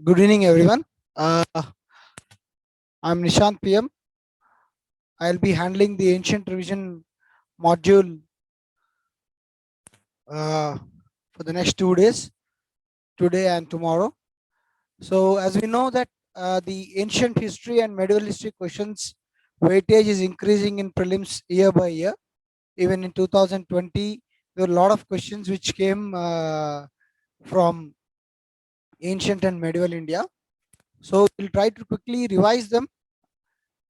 Good evening, everyone. I'm Nishant PM. I'll be handling the ancient revision module uh, for the next 2 days, today and tomorrow. So, as we know that the ancient history and medieval history questions weightage is increasing in prelims year by year. Even in 2020, there were a lot of questions which came from ancient and medieval India. So, we'll try to quickly revise them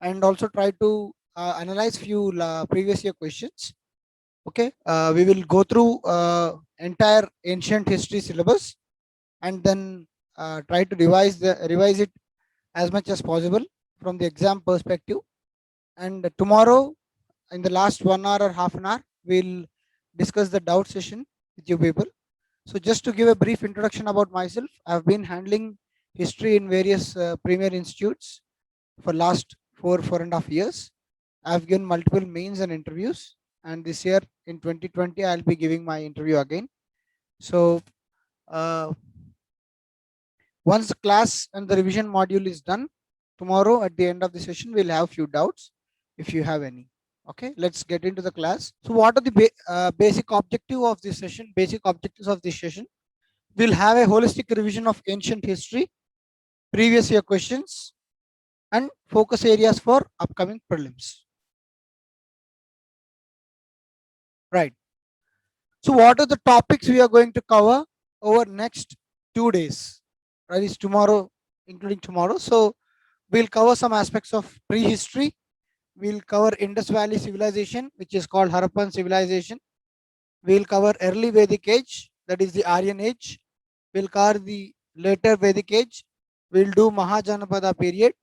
and also try to analyze few previous year questions. Okay, we will go through entire ancient history syllabus and then try to revise it as much as possible from the exam perspective. And tomorrow, in the last 1 hour or half an hour, we'll discuss the doubt session with you people. So just to give a brief introduction about myself, I've been handling history in various premier institutes for last 4.5 years. I've given multiple mains and interviews, and this year in 2020, I'll be giving my interview again. So, uh, once the class and the revision module is done, tomorrow at the end of the session, we'll have few doubts if you have any. Okay, let's get into the class. So, what are the basic objective of this session? Basic objectives of this session. We'll have a holistic revision of ancient history, previous year questions, and focus areas for upcoming prelims. Right. So what are the topics we are going to cover over next 2 days? Right, is tomorrow, including tomorrow. So we'll cover some aspects of prehistory. We'll cover Indus Valley civilization, which is called Harappan civilization. We'll cover early Vedic age, that is the Aryan age. We'll cover the later Vedic age. We'll do Mahajanapada period,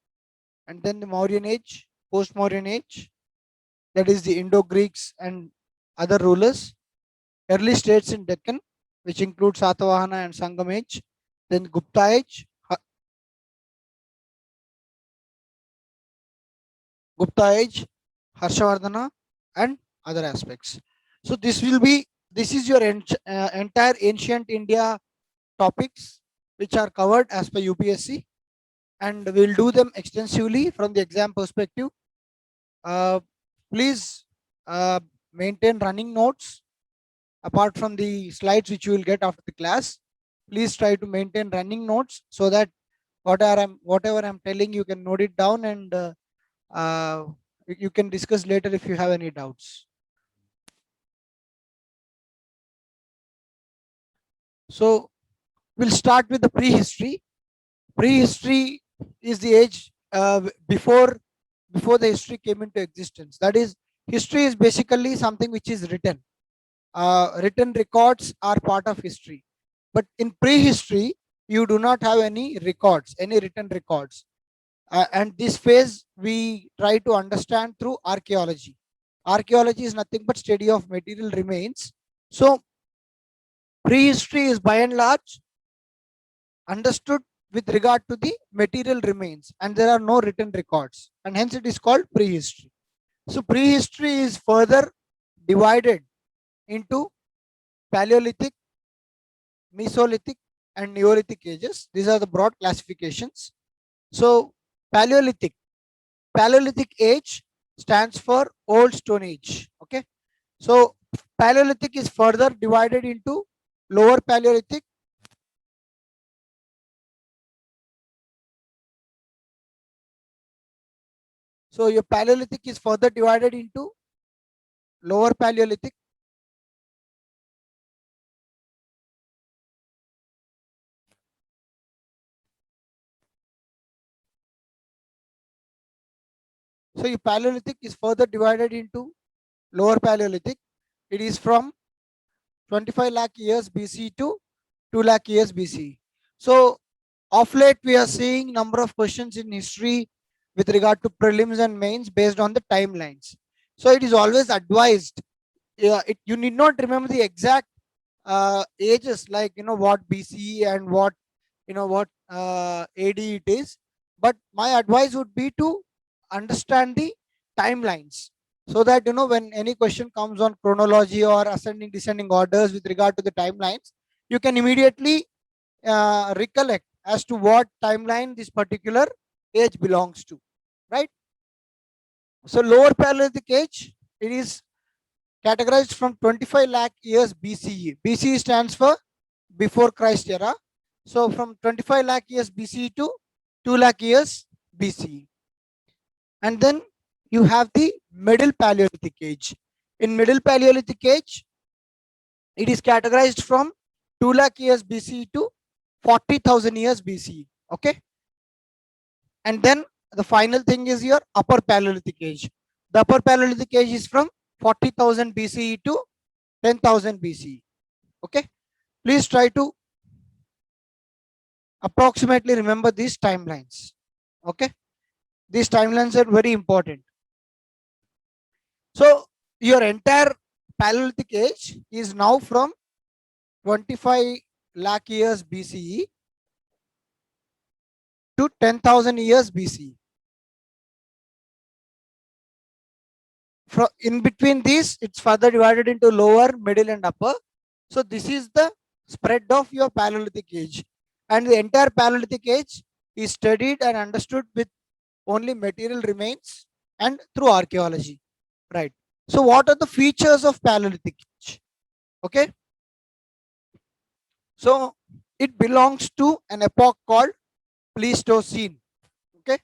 and then the Mauryan age, post-Mauryan age, that is the Indo-Greeks and other rulers. Early states in Deccan, which include Satavahana and Sangam age, then Gupta age, Harshavardhana, and other aspects. So this is your entire ancient India topics which are covered as per UPSC, and we'll do them extensively from the exam perspective. Please maintain running notes apart from the slides which you will get after the class. Please try to maintain running notes so that whatever I'm telling you can note it down, and uh, you can discuss later if you have any doubts. So we'll start with the prehistory. Prehistory is the age before the history came into existence. That is, history is basically something which is written. Written records are part of history, but in prehistory you do not have any records, any written records. And this phase we try to understand through archaeology. Archaeology is nothing but study of material remains. So prehistory is by and large understood with regard to the material remains, and there are no written records, and hence it is called prehistory. So prehistory is further divided into Paleolithic, Mesolithic, and Neolithic ages. These are the broad classifications. So Paleolithic, Paleolithic age stands for Old Stone Age. Okay. So Paleolithic is further divided into Lower Paleolithic, so your Paleolithic is further divided into Lower Paleolithic, so your Paleolithic is further divided into Lower Paleolithic. It is from 25 lakh years BC to 2 lakh years BC. So of late we are seeing number of questions in history with regard to prelims and mains based on the timelines. So it is always advised, you need not remember the exact ages, like what BC and what AD it is, but my advice would be to understand the timelines, so that when any question comes on chronology or ascending descending orders with regard to the timelines, you can immediately recollect as to what timeline this particular age belongs to, right? So lower Paleolithic age, it is categorized from 25 lakh years BCE. BCE stands for before Christ era. So from 25 lakh years BCE to 2 lakh years BCE. And then you have the middle Paleolithic age. In middle Paleolithic age, it is categorized from 2 lakh years BCE to 40,000 years BCE. Okay. And then the final thing is your upper Paleolithic age. The upper Paleolithic age is from 40,000 BCE to 10,000 BCE. Okay. Please try to approximately remember these timelines. Okay. These timelines are very important. So your entire Paleolithic age is now from 25 lakh years BCE to 10,000 years BCE. From in between these, it's further divided into lower, middle, and upper. So this is the spread of your Paleolithic age, and the entire Paleolithic age is studied and understood with only material remains and through archaeology, right? So what are the features of Paleolithic age? Okay, so it belongs to an epoch called Pleistocene. Okay,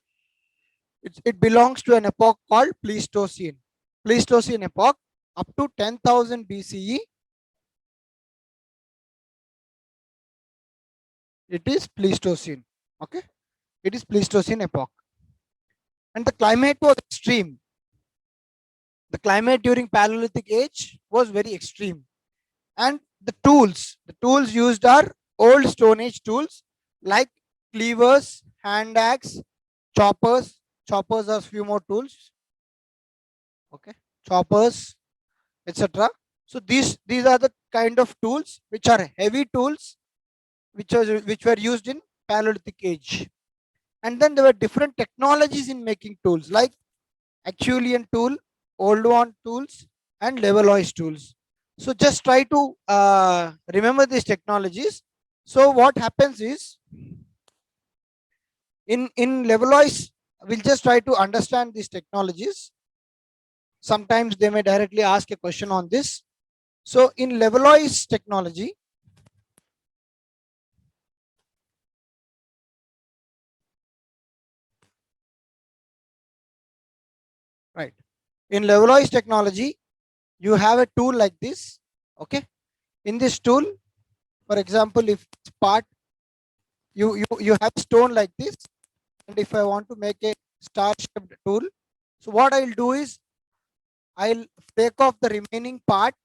it belongs to an epoch called Pleistocene. Pleistocene epoch up to 10,000 BCE. It is Pleistocene. Okay, it is Pleistocene epoch, and the climate was extreme. The climate during Paleolithic age was very extreme, and the tools used are old Stone Age tools like cleavers, hand axe, choppers. Choppers are few more tools. Okay, choppers, etc. So these are the kind of tools which are heavy tools which were used in Paleolithic age. And then there were different technologies in making tools like Acheulean tool, Oldwan tools, and Levallois tools. So just try to remember these technologies. So what happens is in Levallois, we'll just try to understand these technologies. Sometimes they may directly ask a question on this. So in Levallois technology, right? In Levallois technology, you have a tool like this. Okay. In this tool, for example, if it's part you have stone like this, and if I want to make a star shaped tool, so what I'll do is I'll take off the remaining part,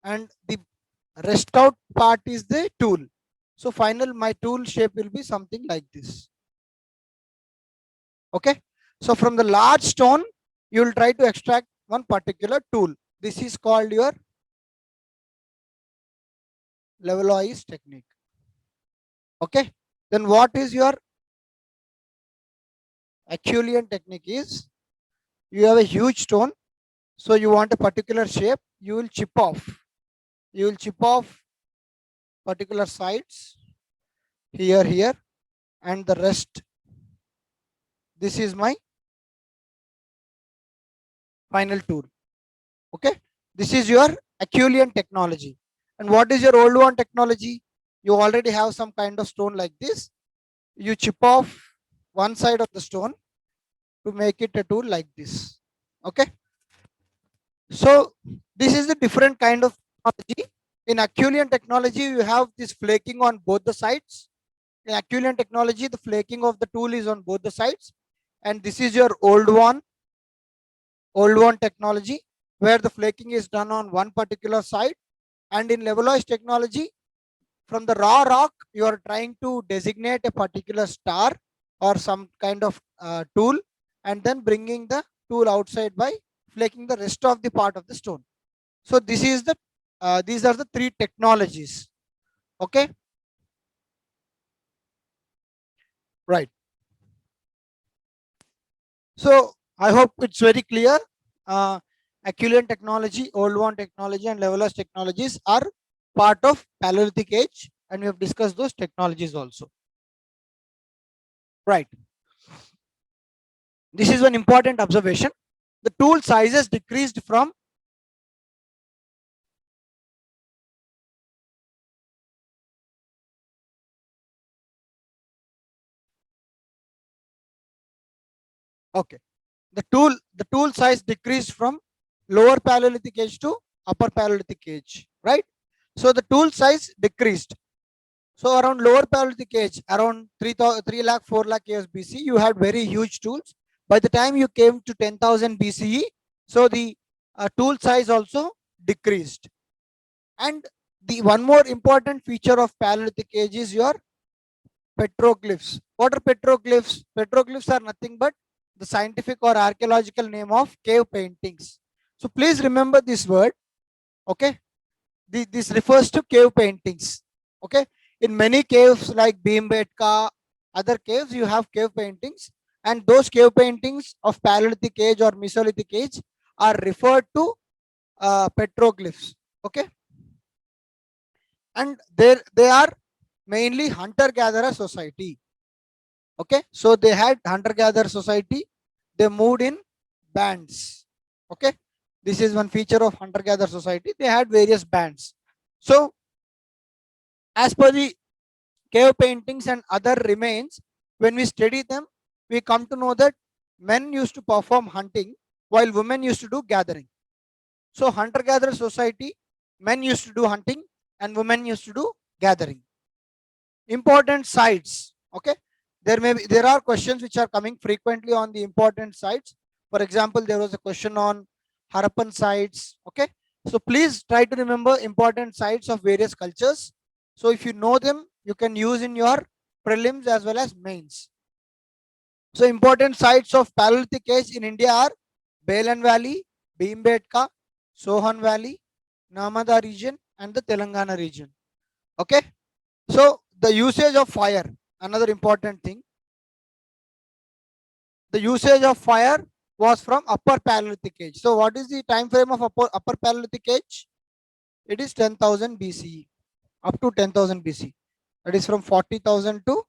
and the rest out part is the tool. So final my tool shape will be something like this. Okay, so from the large stone you will try to extract one particular tool. This is called your Levallois technique. Okay, then what is your Acheulean technique is, you have a huge stone, so you want a particular shape, you will chip off particular sides here, and the rest, this is my final tool. Okay, this is your Acheulean technology. And what is your Oldwan technology? You already have some kind of stone like this, you chip off one side of the stone to make it a tool like this. Okay, so this is the different kind of technology. In Acheulean technology, you have this flaking on both the sides. In Acheulean technology, the flaking of the tool is on both the sides. And this is your old one technology, where the flaking is done on one particular side. And in Levallois technology, from the raw rock, you are trying to designate a particular star or some kind of tool, and then bringing the tool outside by flaking the rest of the part of the stone. So this is the these are the three technologies. Okay, right. So I hope it's very clear. Uh, Acheulean technology, Oldwan technology, and Levallois technologies are part of Paleolithic age, and we have discussed those technologies also. Right. This is one important observation. The tool sizes decreased from okay. The tool size decreased from lower Paleolithic age to upper Paleolithic age, right? So the tool size decreased. So around lower Paleolithic age, around 3 lakh, 4 lakh years BC, you had very huge tools. By the time you came to 10,000 BCE, so the tool size also decreased. And the one more important feature of Paleolithic age is your petroglyphs. What are petroglyphs? Petroglyphs are nothing but the scientific or archaeological name of cave paintings. So please remember this word. Okay, this refers to cave paintings. Okay, in many caves like Bhimbetka, other caves, you have cave paintings, and those cave paintings of Paleolithic age or Mesolithic age are referred to petroglyphs. Okay, and they are mainly hunter-gatherer society. Okay, so they had hunter-gatherer society. They moved in bands. Okay, this is one feature of hunter-gatherer society. They had various bands. So as per the cave paintings and other remains, when we study them, we come to know that men used to perform hunting while women used to do gathering. So hunter-gatherer society, men used to do hunting and women used to do gathering. Important sites. Okay, there are questions which are coming frequently on the important sites. For example, there was a question on Harappan sites. Okay, so please try to remember important sites of various cultures. So if you know them, you can use in your prelims as well as mains. So important sites of Paleolithic age in India are Belan Valley, Bhimbetka, Sohan Valley, Narmada region and the Telangana region. Okay, so the usage of fire, another important thing. The usage of fire was from upper Paleolithic age. So what is the time frame of upper Paleolithic age? It is 10,000 BCE up to 10,000 BC. That is from 40,000 to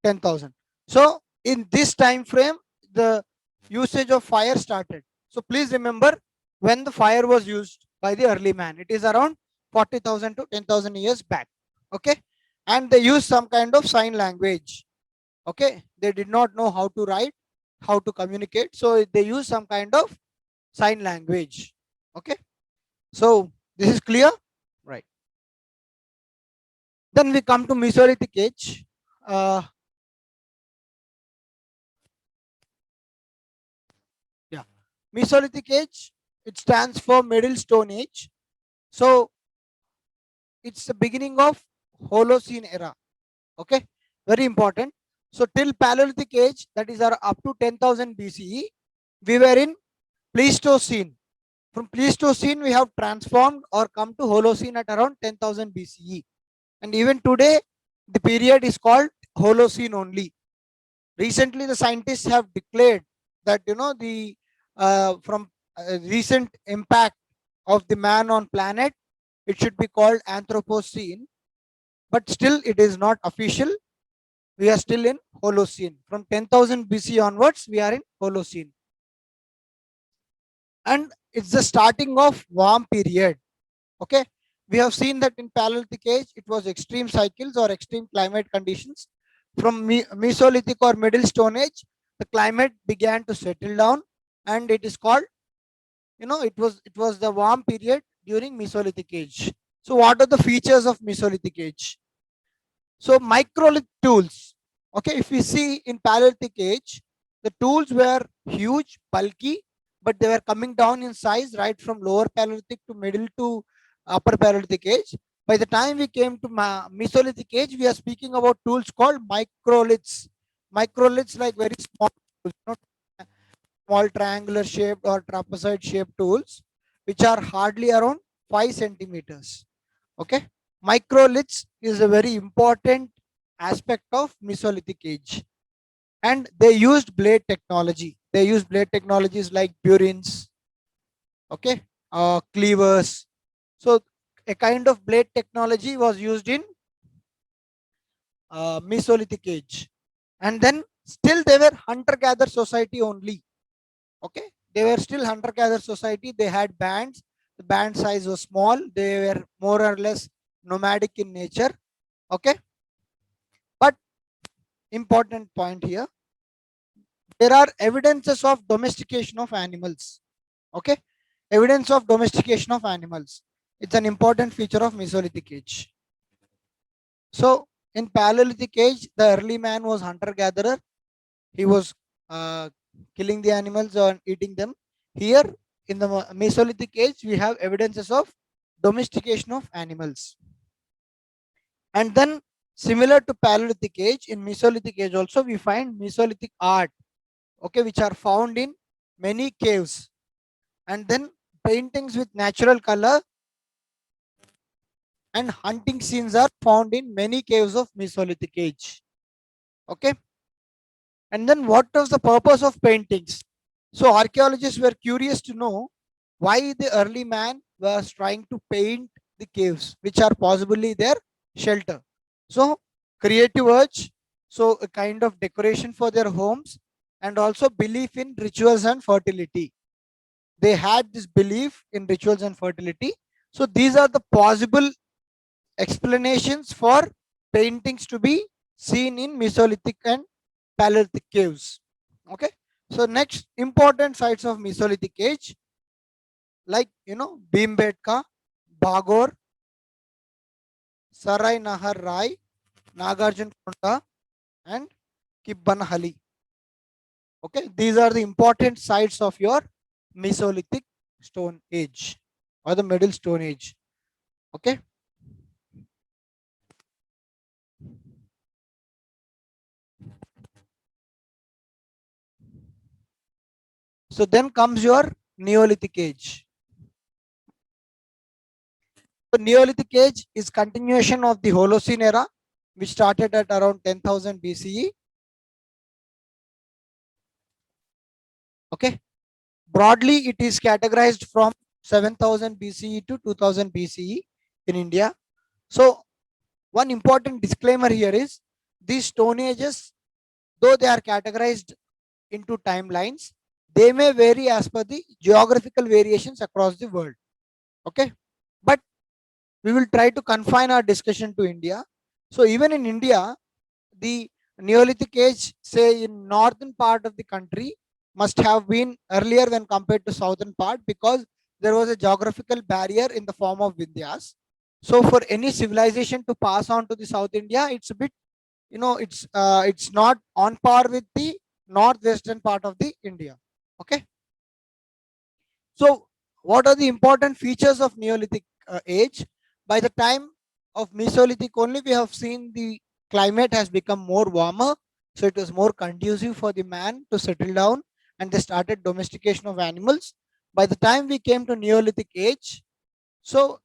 10,000. So in this time frame, the usage of fire started. So please remember when the fire was used by the early man. It is around 40,000 to 10,000 years back. Okay, and they used some kind of sign language. Okay, they did not know how to write, how to communicate, so they use some kind of sign language. Okay, so this is clear, right? Then we come to Mesolithic age. Yeah, Mesolithic age, it stands for Middle Stone Age. So it's the beginning of Holocene era. Okay, very important. So till Paleolithic age, that is our up to 10,000 BCE, we were in Pleistocene. From Pleistocene, we have transformed or come to Holocene at around 10,000 BCE. And even today, the period is called Holocene only. Recently, the scientists have declared that the from recent impact of the man on planet, it should be called Anthropocene. But still, it is not official. We are still in Holocene. From 10,000 BC onwards, we are in Holocene. And it's the starting of warm period. Okay, we have seen that in Paleolithic age it was extreme cycles or extreme climate conditions. From Mesolithic or Middle Stone Age, the climate began to settle down, and it is called, it was the warm period during Mesolithic age. So what are the features of Mesolithic age? So microlith tools. Okay, if we see in Paleolithic age, the tools were huge, bulky, but they were coming down in size right from lower Paleolithic to middle to upper Paleolithic age. By the time we came to Mesolithic age, we are speaking about tools called microliths. Microliths, like very small tools, small triangular shaped or trapezoid shaped tools, which are hardly around 5 centimeters. Okay, microliths is a very important aspect of Mesolithic age, and they used blade technology. They used blade technologies like burins, okay, cleavers. So a kind of blade technology was used in Mesolithic age. And then still they were hunter-gatherer society only. Okay, they were still hunter-gatherer society. They had bands. The band size was small. They were more or less nomadic in nature. Okay, but important point here, there are evidences of domestication of animals. Okay, evidence of domestication of animals. It's an important feature of Mesolithic age. So in Paleolithic age, the early man was hunter-gatherer. He was killing the animals or eating them. Here in the Mesolithic age, we have evidences of domestication of animals. And then similar to Paleolithic age, in Mesolithic age also we find Mesolithic art, okay, which are found in many caves. And then paintings with natural color and hunting scenes are found in many caves of Mesolithic age. Okay, and then what was the purpose of paintings? So archaeologists were curious to know why the early man was trying to paint the caves, which are possibly their shelter. So creative urge, so a kind of decoration for their homes, and also belief in rituals and fertility. They had this belief in rituals and fertility. So these are the possible explanations for paintings to be seen in Mesolithic and Paleolithic caves. Okay, so next important sites of Mesolithic age, like Bhimbetka, Bagor, Sarai Nahar Rai, Nagarjun Konda, and Kibbanhali. Okay, these are the important sites of your Mesolithic Stone Age or the Middle Stone Age. Okay, so then comes your Neolithic Age. The Neolithic Age is continuation of the Holocene era, which started at around 10,000 BCE. Okay, broadly it is categorized from 7,000 BCE to 2000 BCE in India. So one important disclaimer here is these stone ages, though they are categorized into timelines, they may vary as per the geographical variations across the world. Okay, but we will try to confine our discussion to India. So even in India, the Neolithic age, say in northern part of the country, must have been earlier when compared to southern part, because there was a geographical barrier in the form of Vindhyas. So for any civilization to pass on to the South India, it's a bit, it's not on par with the northwestern part of the India. Okay. So what are the important features of Neolithic age? By the time of Mesolithic only, we have seen the climate has become more warmer. So it was more conducive for the man to settle down, and they started domestication of animals. By the time we came to Neolithic age, so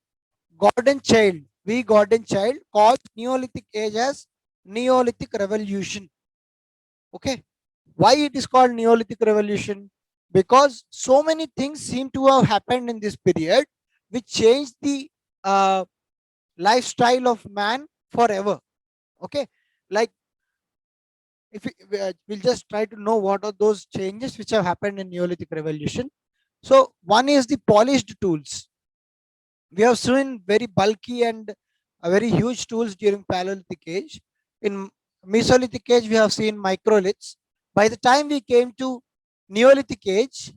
Gordon Child, Gordon Child called Neolithic age as Neolithic revolution. Okay, why it is called Neolithic revolution? Because so many things seem to have happened in this period which changed the uh, lifestyle of man forever. Okay, like if we'll just try to know what are those changes which have happened in Neolithic revolution. So one is the polished tools. We have seen very bulky and very huge tools during Paleolithic age. In Mesolithic age, we have seen microliths. By the time we came to Neolithic age,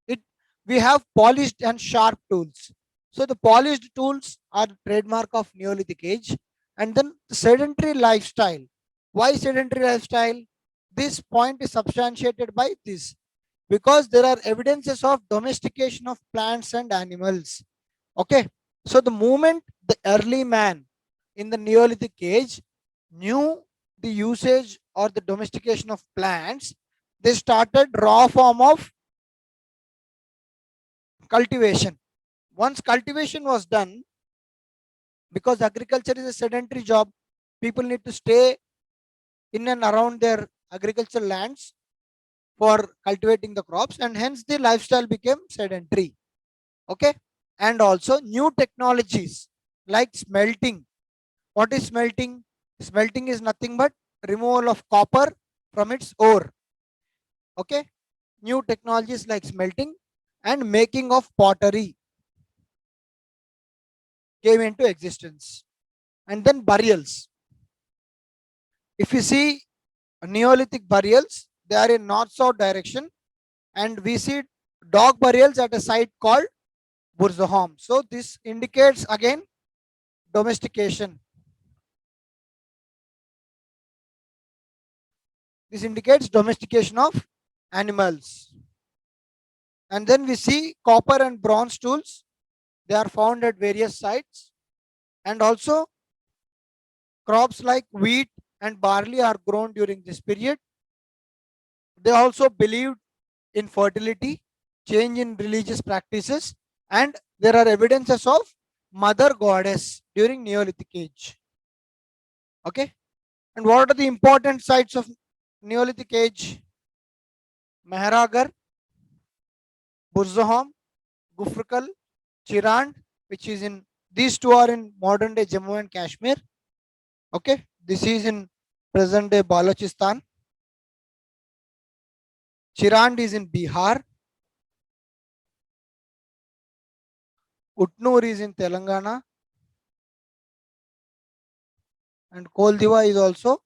it we have polished and sharp tools. So the polished tools are trademark of Neolithic age. And then the sedentary lifestyle. Why sedentary lifestyle? This point is substantiated by this, because there are evidences of domestication of plants and animals. Okay, so the moment the early man in the Neolithic age knew the usage or the domestication of plants, they started raw form of cultivation. Once cultivation was done, because agriculture is a sedentary job, people need to stay in and around their agricultural lands for cultivating the crops, and hence the lifestyle became sedentary. Okay, and also new technologies like smelting. What is smelting? Smelting is nothing but removal of copper from its ore. Okay. New technologies like smelting and making of pottery came into existence. And then burials. If you see Neolithic burials, they are in north-south direction, and we see dog burials at a site called Burzahom. So this indicates again domestication. This indicates domestication of animals. And then we see copper and bronze tools. They are found at various sites. And also crops like wheat and barley are grown during this period. They also believed in fertility, change in religious practices, and there are evidences of mother goddess during Neolithic age. Okay. And what are the important sites of Neolithic age? Mehragar, Burzahom, Gufrkal, Chirand, which is in, these two are in modern day Jammu and Kashmir. Okay, this is in present day Balochistan. Chirand is in Bihar. Utnur is in Telangana. And Koldiva is also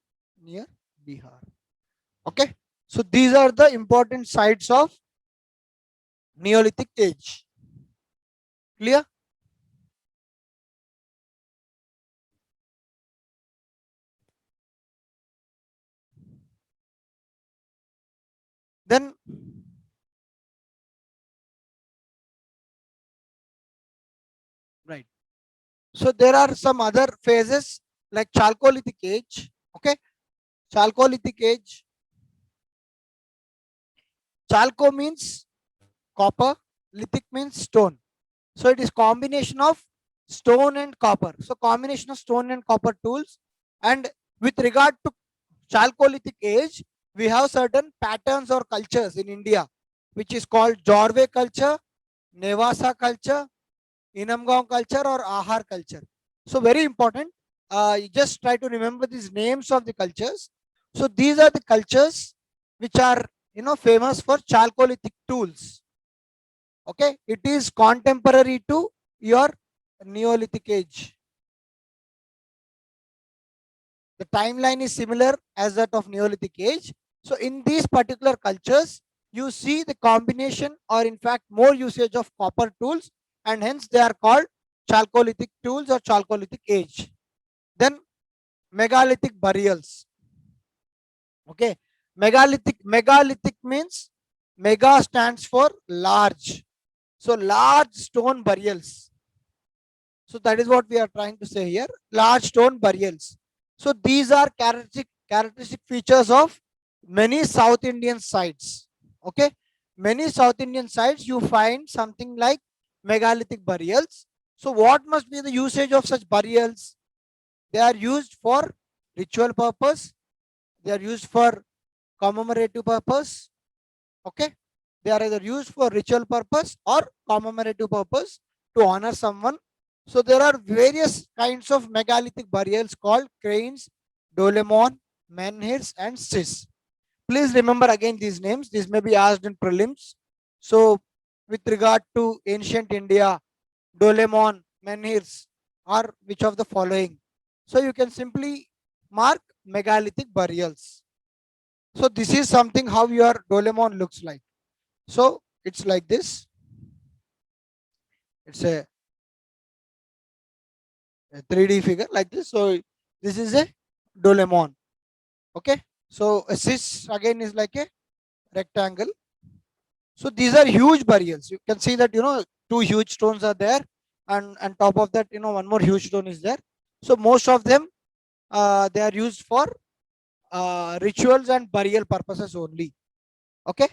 near Bihar. Okay, so these are the important sites of Neolithic age. Clear? Then, right. So there are some other phases like Chalcolithic age. Okay, Chalcolithic age. Chalco means copper, lithic means stone. So it is combination of stone and copper. So combination of stone and copper tools. And with regard to Chalcolithic age, we have certain patterns or cultures in India, which is called Jorve culture, Nevasa culture, Inamgaon culture, or Ahar culture. So very important. You just try to remember these names of the cultures. So these are the cultures which are famous for Chalcolithic tools. Okay, it is contemporary to your Neolithic age. The timeline is similar as that of Neolithic age. So in these particular cultures, you see the combination or in fact more usage of copper tools, and hence they are called Chalcolithic tools or Chalcolithic age. Then megalithic burials. Okay, megalithic means mega stands for large. So large stone burials. So that is what we are trying to say here. Large stone burials. So these are characteristic features of many South Indian sites. Okay, many South Indian sites you find something like megalithic burials. So what must be the usage of such burials? They are used for ritual purpose. They are used for commemorative purpose. Okay, they are either used for ritual purpose or commemorative purpose to honor someone. So there are various kinds of megalithic burials called cranes, dolemon, menhirs, and sis. Please remember again these names. These may be asked in prelims. So with regard to ancient India, dolemon, menhirs are which of the following? So you can simply mark megalithic burials. So this is something how your dolemon looks like. So it's like this. It's a 3D figure like this. So this is a dolemon. Okay. So a cis again is like a rectangle. So these are huge burials. You can see that two huge stones are there, and on top of that one more huge stone is there. So most of them they are used for rituals and burial purposes only. Okay.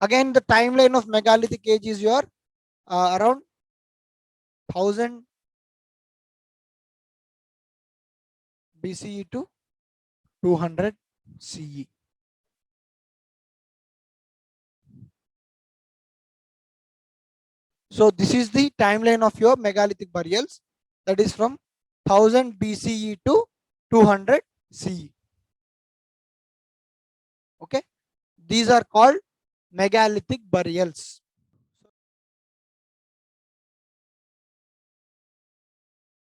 Again, the timeline of megalithic age is your around 1000 BCE to 200 CE. So this is the timeline of your megalithic burials, that is from 1000 BCE to 200 CE. Okay, these are called megalithic burials.